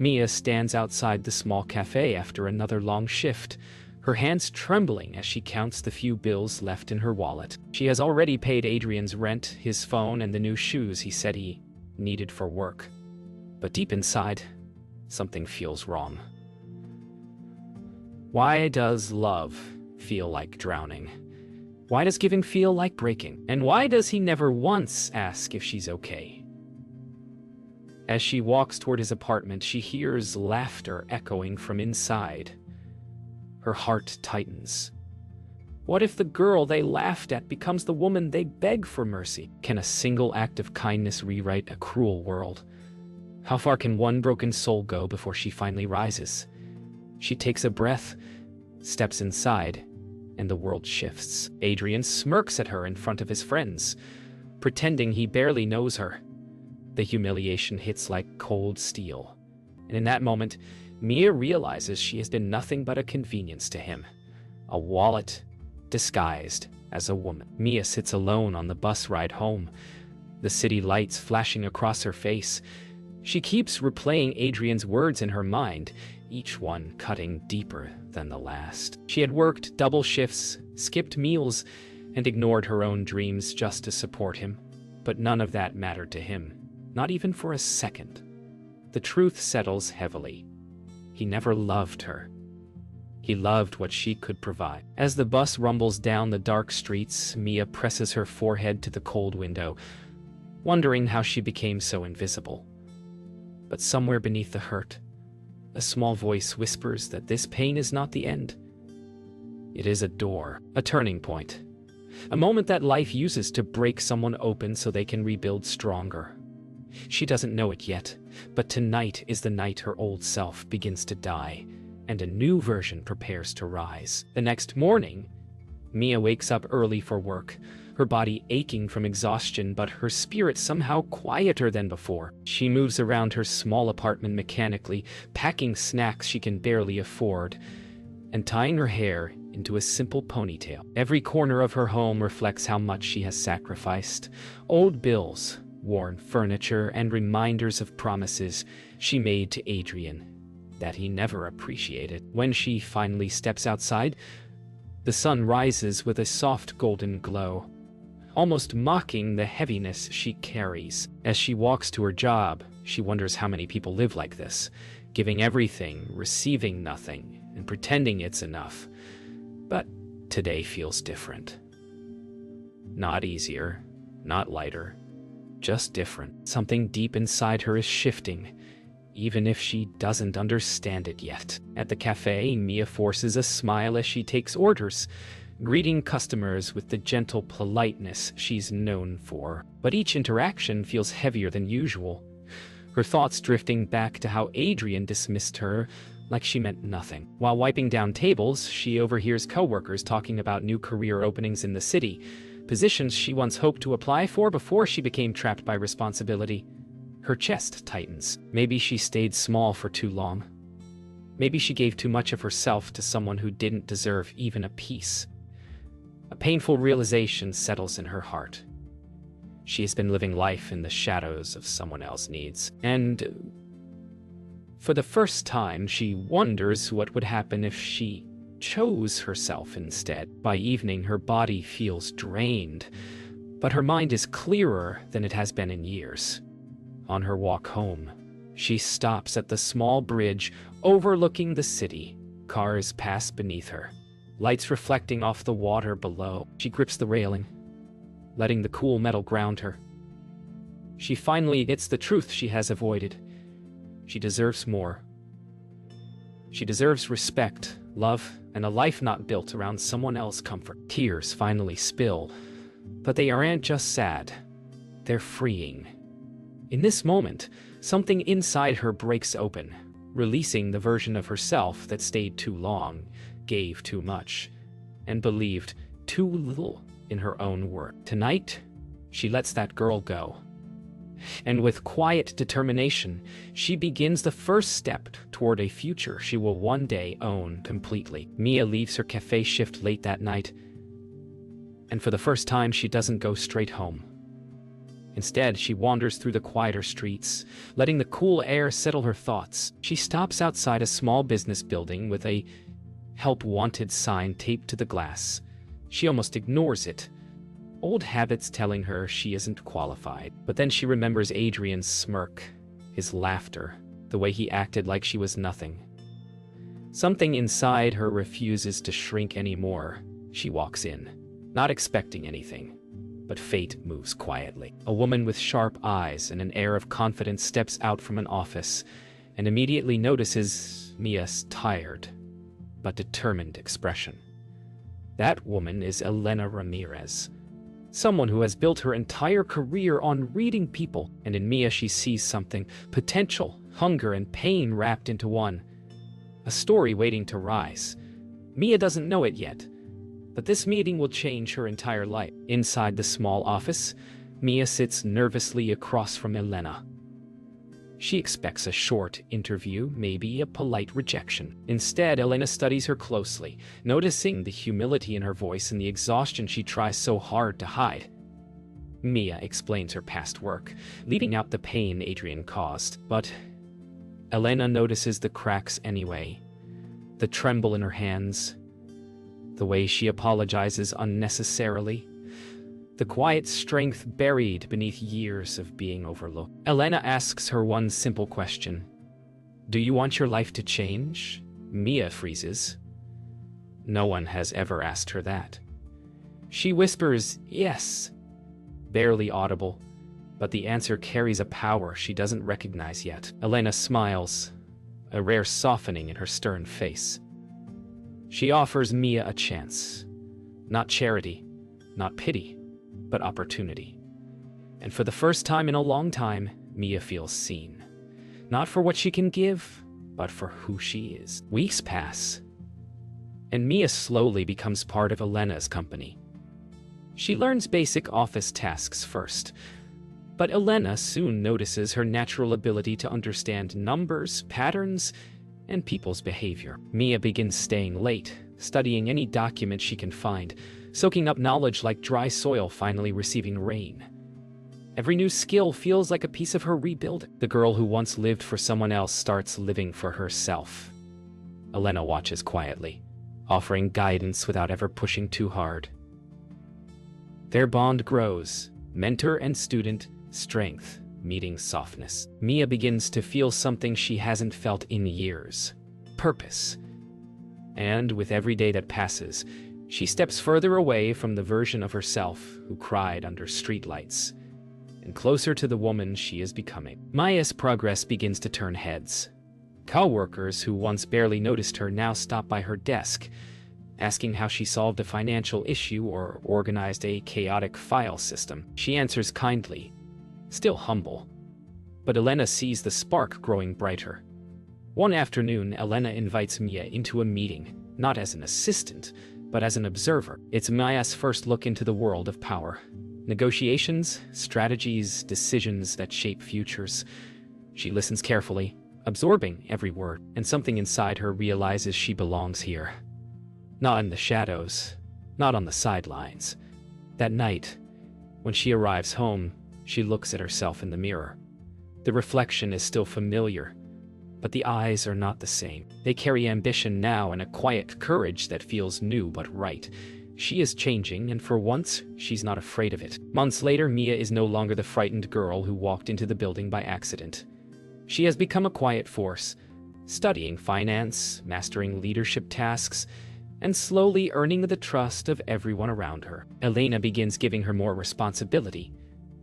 Mia stands outside the small cafe after another long shift, her hands trembling as she counts the few bills left in her wallet. She has already paid Adrian's rent, his phone, and the new shoes he said he needed for work. But deep inside, something feels wrong. Why does love feel like drowning? Why does giving feel like breaking? And why does he never once ask if she's okay? As she walks toward his apartment, she hears laughter echoing from inside. Her heart tightens. What if the girl they laughed at becomes the woman they beg for mercy? Can a single act of kindness rewrite a cruel world? How far can one broken soul go before she finally rises? She takes a breath, steps inside, and the world shifts. Adrian smirks at her in front of his friends, pretending he barely knows her. The humiliation hits like cold steel. And in that moment, Mia realizes she has been nothing but a convenience to him. A wallet disguised as a woman. Mia sits alone on the bus ride home, the city lights flashing across her face. She keeps replaying Adrian's words in her mind, each one cutting deeper than the last. She had worked double shifts, skipped meals, and ignored her own dreams just to support him. But none of that mattered to him, not even for a second. The truth settles heavily. He never loved her. He loved what she could provide. As the bus rumbles down the dark streets, Mia presses her forehead to the cold window, wondering how she became so invisible. But somewhere beneath the hurt, a small voice whispers that this pain is not the end. It is a door, a turning point, a moment that life uses to break someone open so they can rebuild stronger. She doesn't know it yet, but tonight is the night her old self begins to die, and a new version prepares to rise. The next morning, Mia wakes up early for work, her body aching from exhaustion, but her spirit somehow quieter than before. She moves around her small apartment mechanically, packing snacks she can barely afford, and tying her hair into a simple ponytail. Every corner of her home reflects how much she has sacrificed. Old bills, worn furniture, and reminders of promises she made to Adrian that he never appreciated. When she finally steps outside, the sun rises with a soft golden glow, almost mocking the heaviness she carries. As she walks to her job, she wonders how many people live like this, giving everything, receiving nothing, and pretending it's enough. But today feels different. Not easier, not lighter, just different. Something deep inside her is shifting, even if she doesn't understand it yet. At the cafe, Mia forces a smile as she takes orders, greeting customers with the gentle politeness she's known for. But each interaction feels heavier than usual, her thoughts drifting back to how Adrian dismissed her like she meant nothing. While wiping down tables, she overhears coworkers talking about new career openings in the city, positions she once hoped to apply for before she became trapped by responsibility. Her chest tightens. Maybe she stayed small for too long. Maybe she gave too much of herself to someone who didn't deserve even a piece. A painful realization settles in her heart. She has been living life in the shadows of someone else's needs. And for the first time, she wonders what would happen if she chose herself instead. By evening, her body feels drained, but her mind is clearer than it has been in years. On her walk home, she stops at the small bridge overlooking the city. Cars pass beneath her, lights reflecting off the water below. She grips the railing, letting the cool metal ground her. She finally gets the truth she has avoided. She deserves more. She deserves respect, love, and a life not built around someone else's comfort. Tears finally spill, but they aren't just sad. They're freeing. In this moment, something inside her breaks open, releasing the version of herself that stayed too long, gave too much, and believed too little in her own worth. Tonight, she lets that girl go. And with quiet determination, she begins the first step toward a future she will one day own completely. Mia leaves her cafe shift late that night, and for the first time, she doesn't go straight home. Instead, she wanders through the quieter streets, letting the cool air settle her thoughts. She stops outside a small business building with a "Help Wanted" sign taped to the glass. She almost ignores it, old habits telling her she isn't qualified. But then she remembers Adrian's smirk, his laughter, the way he acted like she was nothing. Something inside her refuses to shrink anymore. She walks in, not expecting anything. But fate moves quietly. A woman with sharp eyes and an air of confidence steps out from an office and immediately notices Mia's tired but determined expression. That woman is Elena Ramirez, someone who has built her entire career on reading people, and in Mia she sees something: potential, hunger, and pain wrapped into one. A story waiting to rise. Mia doesn't know it yet, but this meeting will change her entire life. Inside the small office, Mia sits nervously across from Elena. She expects a short interview, maybe a polite rejection. Instead, Elena studies her closely, noticing the humility in her voice and the exhaustion she tries so hard to hide. Mia explains her past work, leaving out the pain Adrian caused, but Elena notices the cracks anyway. The tremble in her hands, the way she apologizes unnecessarily, the quiet strength buried beneath years of being overlooked. Elena asks her one simple question: "Do you want your life to change?" Mia freezes. No one has ever asked her that. She whispers, "Yes," barely audible, but the answer carries a power she doesn't recognize yet. Elena smiles, a rare softening in her stern face. She offers Mia a chance. Not charity, not pity, but opportunity. And for the first time in a long time, Mia feels seen. Not for what she can give, but for who she is. Weeks pass, and Mia slowly becomes part of Elena's company. She learns basic office tasks first, but Elena soon notices her natural ability to understand numbers, patterns, and people's behavior. Mia begins staying late, studying any document she can find, soaking up knowledge like dry soil finally receiving rain. Every new skill feels like a piece of her rebuilding. The girl who once lived for someone else starts living for herself. Elena watches quietly, offering guidance without ever pushing too hard. Their bond grows, mentor and student, strength meeting softness. Mia begins to feel something she hasn't felt in years: purpose. And with every day that passes, she steps further away from the version of herself who cried under streetlights, and closer to the woman she is becoming. Mia's progress begins to turn heads. Co-workers who once barely noticed her now stop by her desk, asking how she solved a financial issue or organized a chaotic file system. She answers kindly, still humble. But Elena sees the spark growing brighter. One afternoon, Elena invites Mia into a meeting, not as an assistant, but as an observer. It's Mia's first look into the world of power. Negotiations, strategies, decisions that shape futures. She listens carefully, absorbing every word, and something inside her realizes she belongs here. Not in the shadows, not on the sidelines. That night, when she arrives home, she looks at herself in the mirror. The reflection is still familiar, but the eyes are not the same. They carry ambition now and a quiet courage that feels new but right. She is changing, and for once, she's not afraid of it. Months later, Mia is no longer the frightened girl who walked into the building by accident. She has become a quiet force, studying finance, mastering leadership tasks, and slowly earning the trust of everyone around her. Elena begins giving her more responsibility,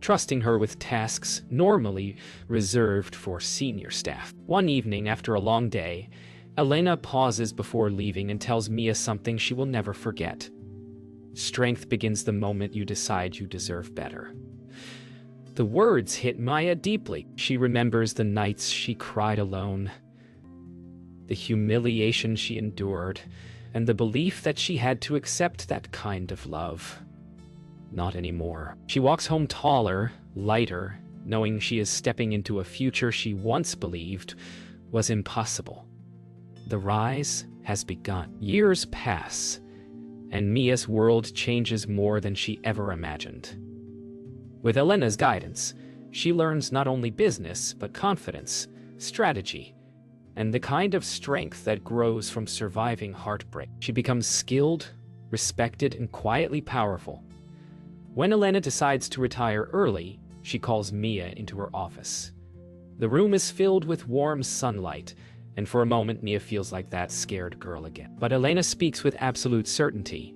trusting her with tasks normally reserved for senior staff. One evening, after a long day, Elena pauses before leaving and tells Mia something she will never forget. Strength begins the moment you decide you deserve better. The words hit Mia deeply. She remembers the nights she cried alone, the humiliation she endured, and the belief that she had to accept that kind of love. Not anymore. She walks home taller, lighter, knowing she is stepping into a future she once believed was impossible. The rise has begun. Years pass, and Mia's world changes more than she ever imagined. With Elena's guidance, she learns not only business, but confidence, strategy, and the kind of strength that grows from surviving heartbreak. She becomes skilled, respected, and quietly powerful. When Elena decides to retire early, she calls Mia into her office. The room is filled with warm sunlight, and for a moment Mia feels like that scared girl again. But Elena speaks with absolute certainty.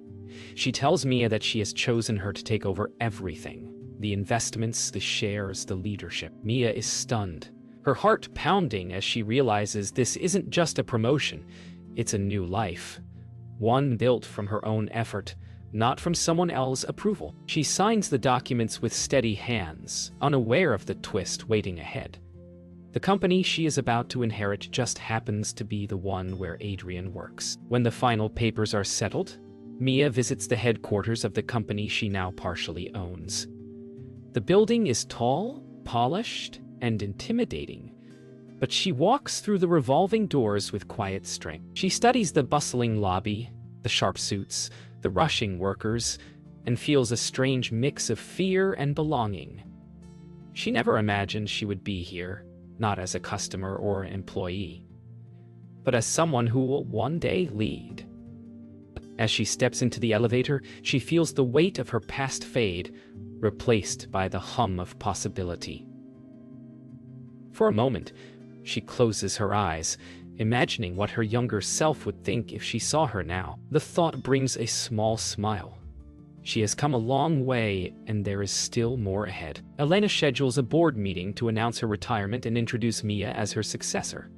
She tells Mia that she has chosen her to take over everything: the investments, the shares, the leadership. Mia is stunned, her heart pounding as she realizes this isn't just a promotion, it's a new life. One built from her own effort, not from someone else's approval. She signs the documents with steady hands, unaware of the twist waiting ahead. The company she is about to inherit just happens to be the one where Adrian works. When the final papers are settled, Mia visits the headquarters of the company she now partially owns. The building is tall, polished, and intimidating, but she walks through the revolving doors with quiet strength. She studies the bustling lobby, the sharp suits, the rushing workers, and feels a strange mix of fear and belonging. She never imagined she would be here, not as a customer or employee, but as someone who will one day lead. As she steps into the elevator, she feels the weight of her past fade, replaced by the hum of possibility. For a moment, she closes her eyes, imagining what her younger self would think if she saw her now. The thought brings a small smile. She has come a long way, and there is still more ahead. Elena schedules a board meeting to announce her retirement and introduce Mia as her successor.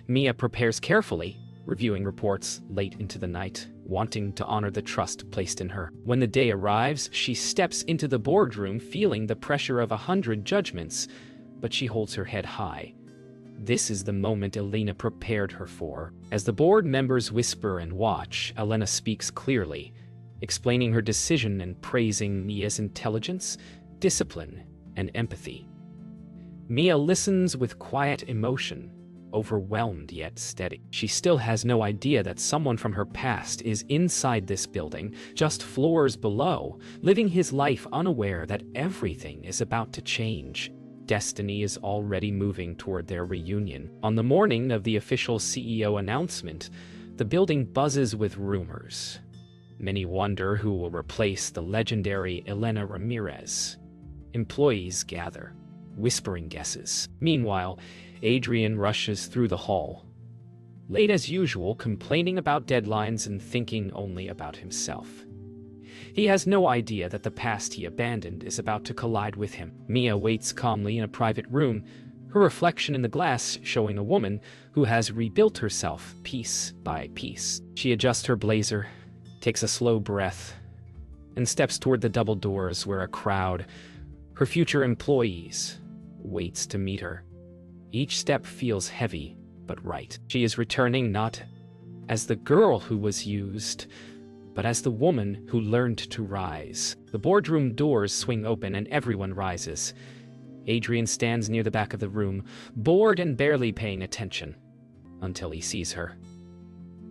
Mia prepares carefully, reviewing reports late into the night, wanting to honor the trust placed in her. When the day arrives, she steps into the boardroom feeling the pressure of 100 judgments, but she holds her head high. This is the moment Elena prepared her for. As the board members whisper and watch, Elena speaks clearly, explaining her decision and praising Mia's intelligence, discipline, and empathy. Mia listens with quiet emotion, overwhelmed yet steady. She still has no idea that someone from her past is inside this building, just floors below, living his life unaware that everything is about to change. Destiny is already moving toward their reunion. On the morning of the official CEO announcement, the building buzzes with rumors. Many wonder who will replace the legendary Elena Ramirez. Employees gather, whispering guesses. Meanwhile, Adrian rushes through the hall, late as usual, complaining about deadlines and thinking only about himself. He has no idea that the past he abandoned is about to collide with him. Mia waits calmly in a private room, her reflection in the glass showing a woman who has rebuilt herself piece by piece. She adjusts her blazer, takes a slow breath, and steps toward the double doors where a crowd, her future employees, waits to meet her. Each step feels heavy, but right. She is returning not as the girl who was used, but as the woman who learned to rise. The boardroom doors swing open and everyone rises. Adrian stands near the back of the room, bored and barely paying attention, until he sees her.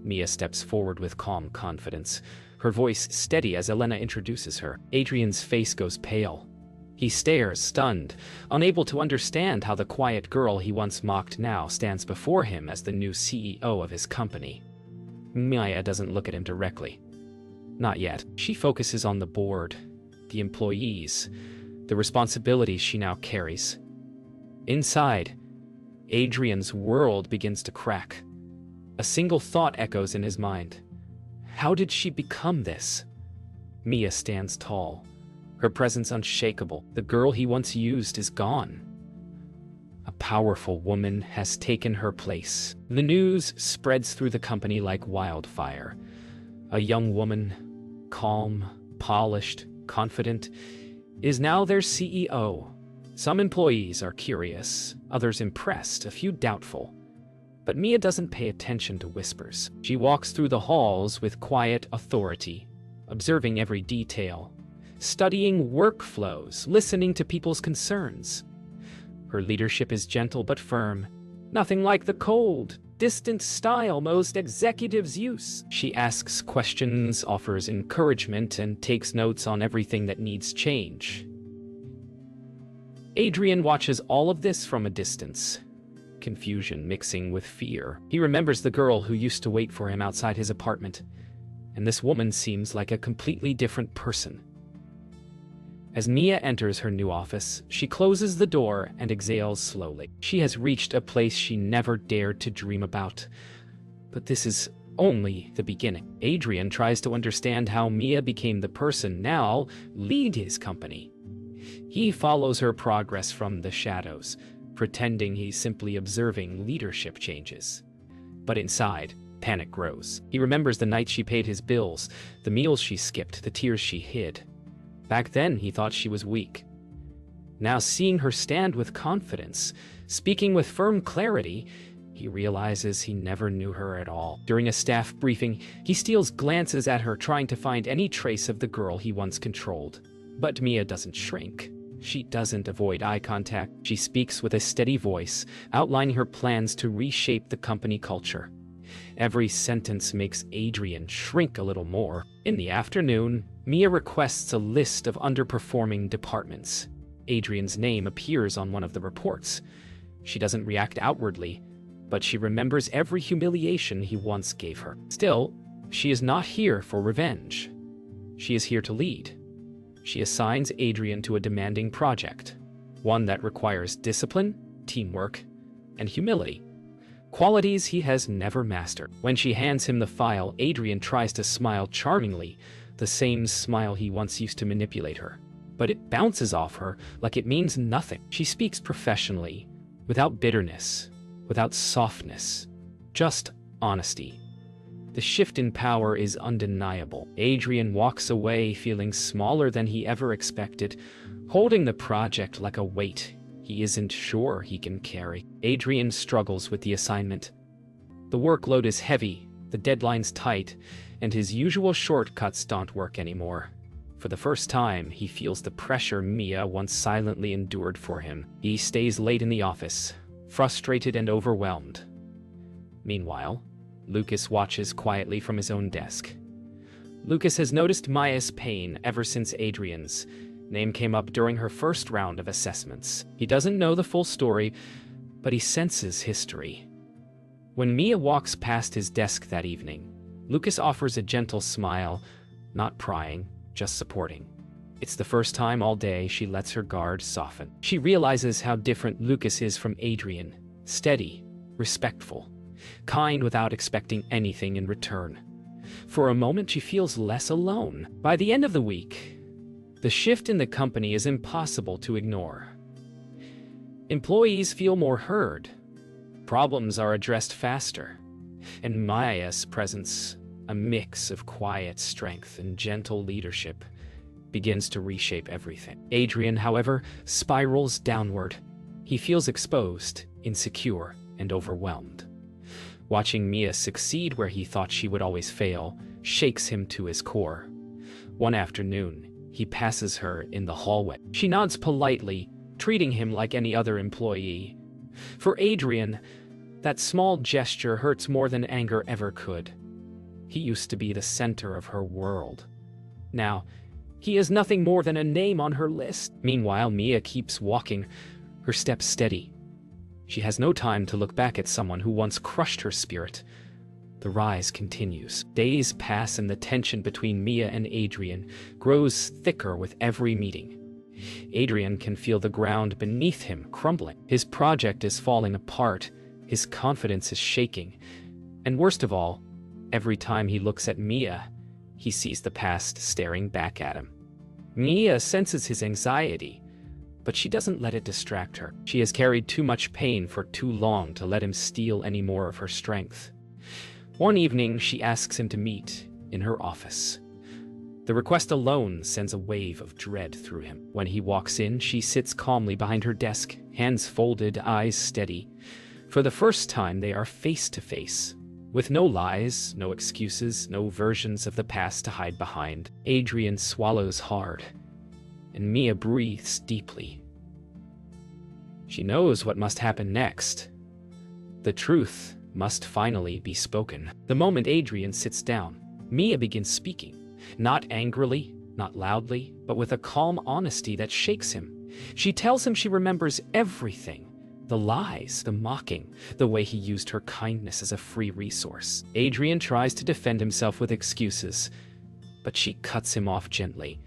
Mia steps forward with calm confidence, her voice steady as Elena introduces her. Adrian's face goes pale. He stares, stunned, unable to understand how the quiet girl he once mocked now stands before him as the new CEO of his company. Mia doesn't look at him directly. Not yet. She focuses on the board, the employees, the responsibilities she now carries. Inside, Adrian's world begins to crack. A single thought echoes in his mind. How did she become this? Mia stands tall, her presence unshakable. The girl he once used is gone. A powerful woman has taken her place. The news spreads through the company like wildfire. A young woman, calm, polished, confident, is now their CEO. Some employees are curious, others impressed, a few doubtful. But Mia doesn't pay attention to whispers. She walks through the halls with quiet authority, observing every detail, studying workflows, listening to people's concerns. Her leadership is gentle but firm, nothing like the cold, distant style most executives use. She asks questions, offers encouragement, and takes notes on everything that needs change. Adrian watches all of this from a distance, confusion mixing with fear. He remembers the girl who used to wait for him outside his apartment, and this woman seems like a completely different person. As Mia enters her new office, she closes the door and exhales slowly. She has reached a place she never dared to dream about. But this is only the beginning. Adrian tries to understand how Mia became the person now lead his company. He follows her progress from the shadows, pretending he's simply observing leadership changes. But inside, panic grows. He remembers the night she paid his bills, the meals she skipped, the tears she hid. Back then, he thought she was weak. Now, seeing her stand with confidence, speaking with firm clarity, he realizes he never knew her at all. During a staff briefing, he steals glances at her, trying to find any trace of the girl he once controlled. But Mia doesn't shrink. She doesn't avoid eye contact. She speaks with a steady voice, outlining her plans to reshape the company culture. Every sentence makes Adrian shrink a little more. In the afternoon, Mia requests a list of underperforming departments. Adrian's name appears on one of the reports. She doesn't react outwardly, but she remembers every humiliation he once gave her. Still, she is not here for revenge. She is here to lead. She assigns Adrian to a demanding project, one that requires discipline, teamwork, and humility. Qualities he has never mastered. When she hands him the file, Adrian tries to smile charmingly, the same smile he once used to manipulate her. But it bounces off her like it means nothing. She speaks professionally, without bitterness, without softness, just honesty. The shift in power is undeniable. Adrian walks away feeling smaller than he ever expected, holding the project like a weight he isn't sure he can carry. Adrian struggles with the assignment. The workload is heavy, the deadline's tight, and his usual shortcuts don't work anymore. For the first time, he feels the pressure Mia once silently endured for him. He stays late in the office, frustrated and overwhelmed. Meanwhile, Lucas watches quietly from his own desk. Lucas has noticed Maya's pain ever since Adrian's name came up during her first round of assessments. He doesn't know the full story, but he senses history. When Mia walks past his desk that evening, Lucas offers a gentle smile, not prying, just supporting. It's the first time all day she lets her guard soften. She realizes how different Lucas is from Adrian: steady, respectful, kind without expecting anything in return. For a moment, she feels less alone. By the end of the week, the shift in the company is impossible to ignore. Employees feel more heard. Problems are addressed faster. And Maya's presence, a mix of quiet strength and gentle leadership, begins to reshape everything. Adrian, however, spirals downward. He feels exposed, insecure, and overwhelmed. Watching Mia succeed where he thought she would always fail shakes him to his core. One afternoon, he passes her in the hallway. She nods politely, treating him like any other employee. For Adrian, that small gesture hurts more than anger ever could. He used to be the center of her world. Now, he is nothing more than a name on her list. Meanwhile, Mia keeps walking, her steps steady. She has no time to look back at someone who once crushed her spirit. The rise continues. Days pass and the tension between Mia and Adrian grows thicker with every meeting. Adrian can feel the ground beneath him crumbling. His project is falling apart, his confidence is shaking, and worst of all, every time he looks at Mia, he sees the past staring back at him. Mia senses his anxiety, but she doesn't let it distract her. She has carried too much pain for too long to let him steal any more of her strength. One evening, she asks him to meet in her office. The request alone sends a wave of dread through him. When he walks in, she sits calmly behind her desk, hands folded, eyes steady. For the first time, they are face to face, with no lies, no excuses, no versions of the past to hide behind. Adrian swallows hard, and Mia breathes deeply. She knows what must happen next. The truth must finally be spoken. The moment Adrian sits down, Mia begins speaking, not angrily, not loudly, but with a calm honesty that shakes him. She tells him she remembers everything. The lies, the mocking, the way he used her kindness as a free resource. Adrian tries to defend himself with excuses, but she cuts him off gently.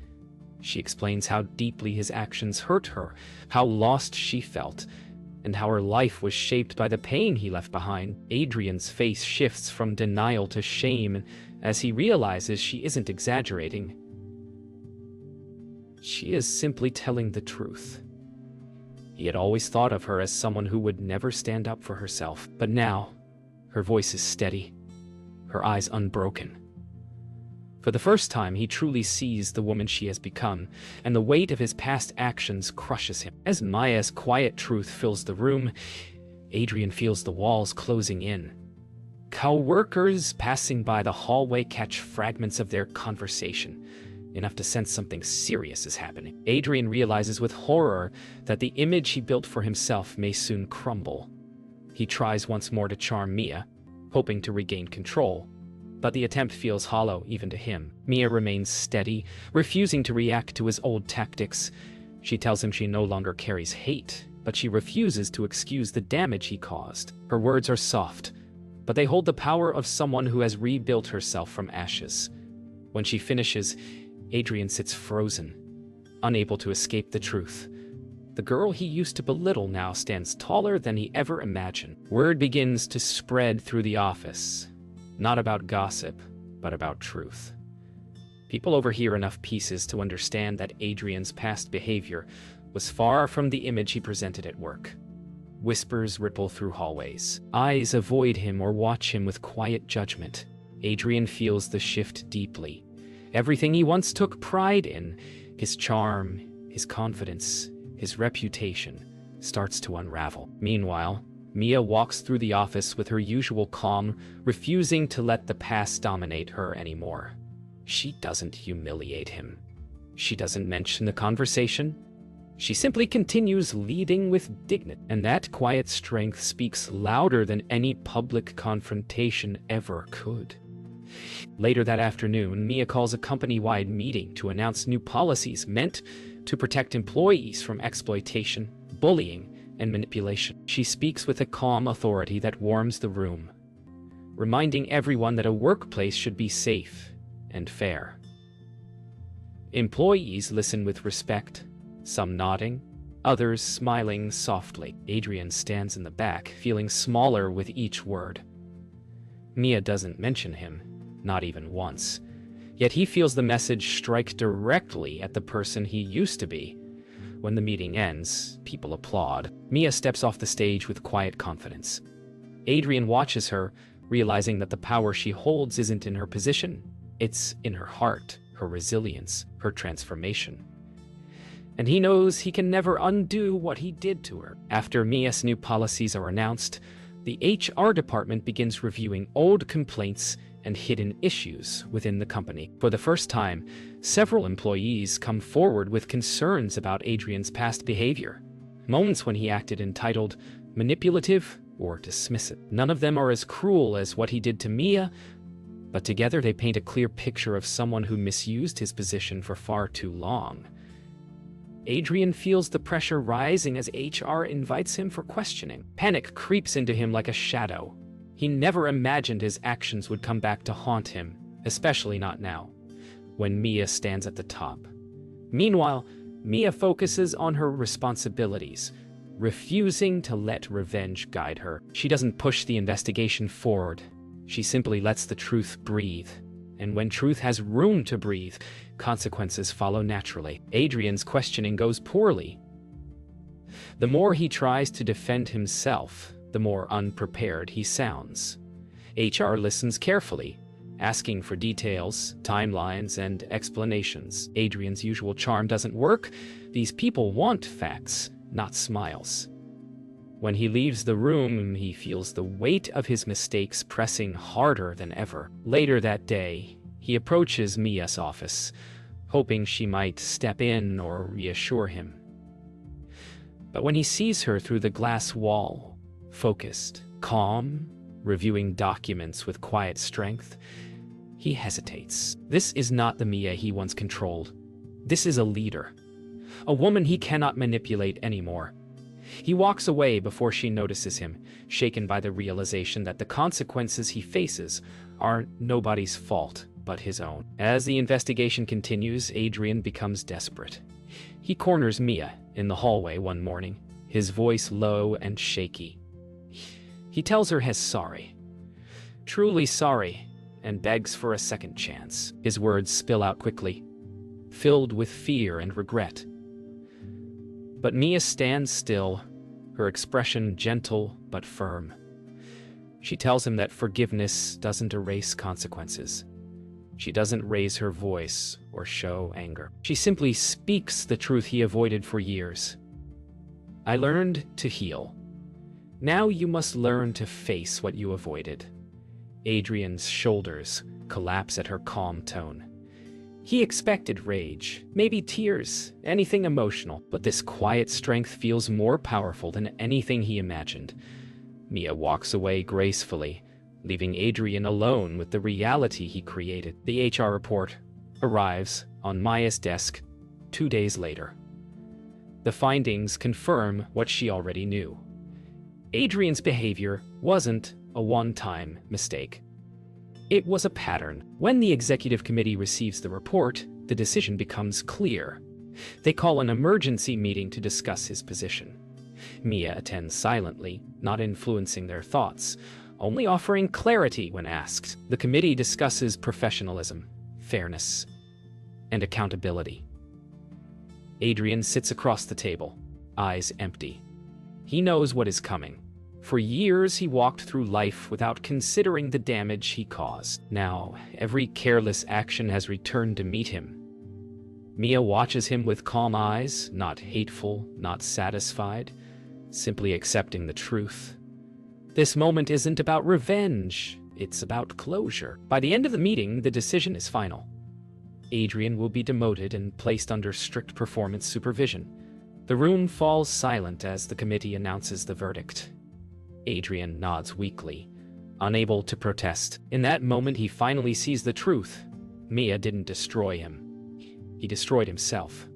She explains how deeply his actions hurt her, how lost she felt, and how her life was shaped by the pain he left behind. Adrian's face shifts from denial to shame as he realizes she isn't exaggerating. She is simply telling the truth. He had always thought of her as someone who would never stand up for herself, but now, her voice is steady, her eyes unbroken. For the first time, he truly sees the woman she has become, and the weight of his past actions crushes him. As Maya's quiet truth fills the room, Adrian feels the walls closing in. Co-workers passing by the hallway catch fragments of their conversation, enough to sense something serious is happening. Adrian realizes with horror that the image he built for himself may soon crumble. He tries once more to charm Mia, hoping to regain control, but the attempt feels hollow even to him. Mia remains steady, refusing to react to his old tactics. She tells him she no longer carries hate, but she refuses to excuse the damage he caused. Her words are soft, but they hold the power of someone who has rebuilt herself from ashes. When she finishes, Adrian sits frozen, unable to escape the truth. The girl he used to belittle now stands taller than he ever imagined. Word begins to spread through the office, not about gossip, but about truth. People overhear enough pieces to understand that Adrian's past behavior was far from the image he presented at work. Whispers ripple through hallways. Eyes avoid him or watch him with quiet judgment. Adrian feels the shift deeply. Everything he once took pride in, his charm, his confidence, his reputation, starts to unravel. Meanwhile, Mia walks through the office with her usual calm, refusing to let the past dominate her anymore. She doesn't humiliate him. She doesn't mention the conversation. She simply continues leading with dignity, and that quiet strength speaks louder than any public confrontation ever could. Later that afternoon, Mia calls a company-wide meeting to announce new policies meant to protect employees from exploitation, bullying, and manipulation. She speaks with a calm authority that warms the room, reminding everyone that a workplace should be safe and fair. Employees listen with respect, some nodding, others smiling softly. Adrian stands in the back, feeling smaller with each word. Mia doesn't mention him, not even once. Yet he feels the message strike directly at the person he used to be. When the meeting ends, people applaud. Mia steps off the stage with quiet confidence. Adrian watches her, realizing that the power she holds isn't in her position. It's in her heart, her resilience, her transformation. And he knows he can never undo what he did to her. After Mia's new policies are announced, the HR department begins reviewing old complaints and hidden issues within the company. For the first time, several employees come forward with concerns about Adrian's past behavior, moments when he acted entitled, manipulative, or dismissive. None of them are as cruel as what he did to Mia, but together they paint a clear picture of someone who misused his position for far too long. Adrian feels the pressure rising as HR invites him for questioning. Panic creeps into him like a shadow. He never imagined his actions would come back to haunt him, especially not now, when Mia stands at the top. Meanwhile, Mia focuses on her responsibilities, refusing to let revenge guide her. She doesn't push the investigation forward. She simply lets the truth breathe. And when truth has room to breathe, consequences follow naturally. Adrian's questioning goes poorly. The more he tries to defend himself, the more unprepared he sounds. HR listens carefully, asking for details, timelines, and explanations. Adrian's usual charm doesn't work. These people want facts, not smiles. When he leaves the room, he feels the weight of his mistakes pressing harder than ever. Later that day, he approaches Mia's office, hoping she might step in or reassure him. But when he sees her through the glass wall, focused, calm, reviewing documents with quiet strength, he hesitates. This is not the Mia he once controlled. This is a leader. a woman he cannot manipulate anymore. He walks away before she notices him, shaken by the realization that the consequences he faces are nobody's fault but his own. As the investigation continues, Adrian becomes desperate. He corners Mia in the hallway one morning, his voice low and shaky. He tells her he's sorry, truly sorry, and begs for a second chance. His words spill out quickly, filled with fear and regret. But Mia stands still, her expression gentle but firm. She tells him that forgiveness doesn't erase consequences. She doesn't raise her voice or show anger. She simply speaks the truth he avoided for years. I learned to heal. Now you must learn to face what you avoided. Adrian's shoulders collapse at her calm tone. He expected rage, maybe tears, anything emotional, but this quiet strength feels more powerful than anything he imagined. Mia walks away gracefully, leaving Adrian alone with the reality he created. The HR report arrives on Maya's desk 2 days later. The findings confirm what she already knew. Adrian's behavior wasn't a one-time mistake. It was a pattern. When the executive committee receives the report, the decision becomes clear. They call an emergency meeting to discuss his position. Mia attends silently, not influencing their thoughts, only offering clarity when asked. The committee discusses professionalism, fairness, and accountability. Adrian sits across the table, eyes empty. He knows what is coming. For years, he walked through life without considering the damage he caused. Now, every careless action has returned to meet him. Mia watches him with calm eyes, not hateful, not satisfied, simply accepting the truth. This moment isn't about revenge, it's about closure. By the end of the meeting, the decision is final. Adrian will be demoted and placed under strict performance supervision. The room falls silent as the committee announces the verdict. Adrian nods weakly, unable to protest. In that moment, he finally sees the truth. Mia didn't destroy him. He destroyed himself.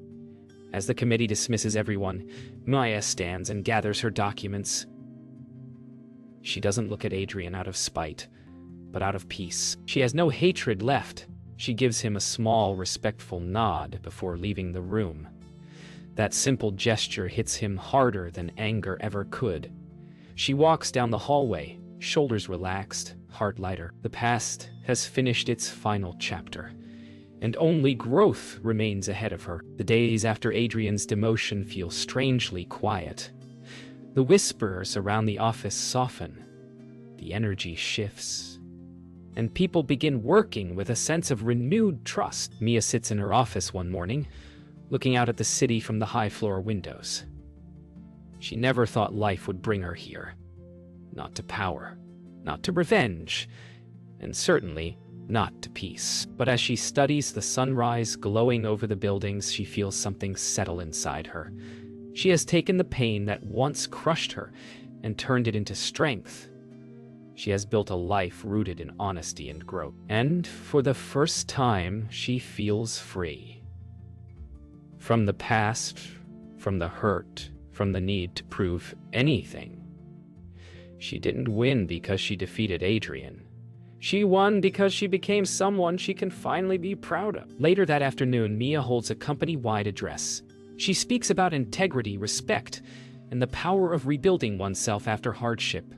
As the committee dismisses everyone, Maya stands and gathers her documents. She doesn't look at Adrian out of spite, but out of peace. She has no hatred left. She gives him a small, respectful nod before leaving the room. That simple gesture hits him harder than anger ever could. She walks down the hallway, shoulders relaxed, heart lighter. The past has finished its final chapter, and only growth remains ahead of her. The days after Adrian's demotion feel strangely quiet. The whispers around the office soften, the energy shifts, and people begin working with a sense of renewed trust. Mia sits in her office one morning, looking out at the city from the high-floor windows. She never thought life would bring her here. Not to power, not to revenge, and certainly not to peace. But as she studies the sunrise glowing over the buildings, she feels something settle inside her. She has taken the pain that once crushed her and turned it into strength. She has built a life rooted in honesty and growth. And for the first time, she feels free. From the past, from the hurt, from the need to prove anything. She didn't win because she defeated Adrian. She won because she became someone she can finally be proud of. Later that afternoon, Mia holds a company-wide address. She speaks about integrity, respect, and the power of rebuilding oneself after hardship.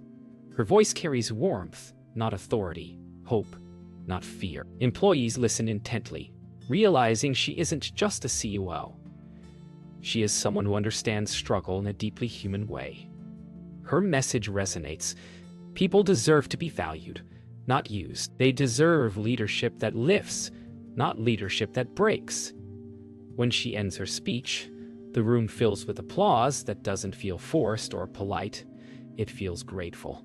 Her voice carries warmth, not authority, hope, not fear. Employees listen intently, realizing she isn't just a CEO. She is someone who understands struggle in a deeply human way. Her message resonates. People deserve to be valued, not used. They deserve leadership that lifts, not leadership that breaks. When she ends her speech, the room fills with applause that doesn't feel forced or polite. It feels grateful.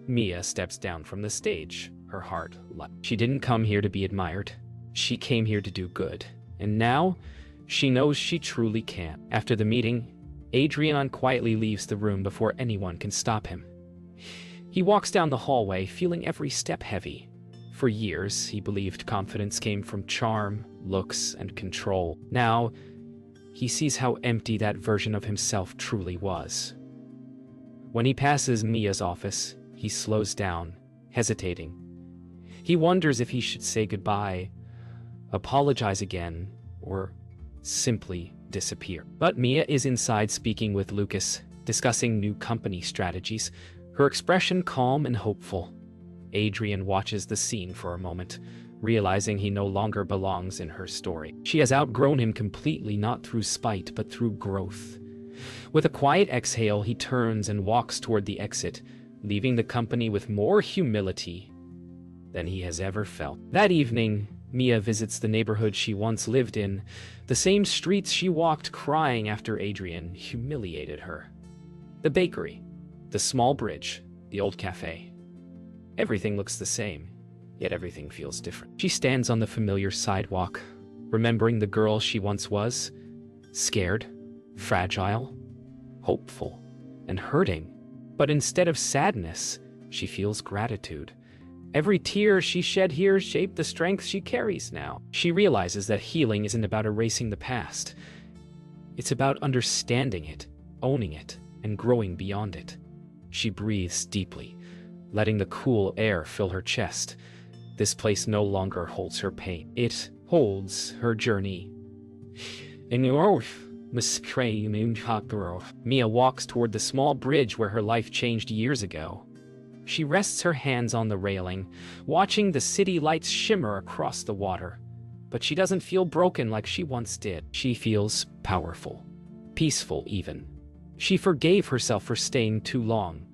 Mia steps down from the stage, her heart light. She didn't come here to be admired. She came here to do good. And now, she knows she truly can. After the meeting, Adrian quietly leaves the room before anyone can stop him. He walks down the hallway, feeling every step heavy. For years, he believed confidence came from charm, looks, and control. Now, he sees how empty that version of himself truly was. When he passes Mia's office, he slows down, hesitating. He wonders if he should say goodbye, apologize again, or simply disappear. But Mia is inside speaking with Lucas, discussing new company strategies, her expression calm and hopeful. Adrian watches the scene for a moment, realizing he no longer belongs in her story. She has outgrown him completely, not through spite, but through growth. With a quiet exhale, he turns and walks toward the exit, leaving the company with more humility than he has ever felt. That evening, Mia visits the neighborhood she once lived in, the same streets she walked crying after Adrian humiliated her. The bakery, the small bridge, the old cafe. Everything looks the same, yet everything feels different. She stands on the familiar sidewalk, remembering the girl she once was, scared, fragile, hopeful, and hurting. But instead of sadness, she feels gratitude. Every tear she shed here shaped the strength she carries now. She realizes that healing isn't about erasing the past. It's about understanding it, owning it, and growing beyond it. She breathes deeply, letting the cool air fill her chest. This place no longer holds her pain. It holds her journey. Mia walks toward the small bridge where her life changed years ago. She rests her hands on the railing, watching the city lights shimmer across the water. But she doesn't feel broken like she once did. She feels powerful, peaceful even. She forgave herself for staying too long,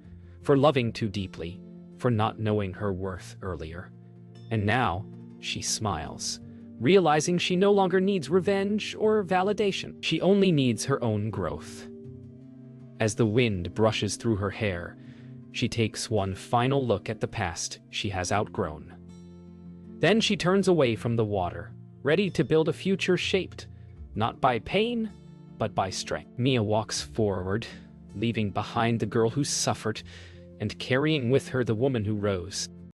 for loving too deeply, for not knowing her worth earlier. And now, she smiles, realizing she no longer needs revenge or validation. She only needs her own growth. As the wind brushes through her hair, she takes one final look at the past she has outgrown. Then she turns away from the water, ready to build a future shaped, not by pain, but by strength. Mia walks forward, leaving behind the girl who suffered, and carrying with her the woman who rose.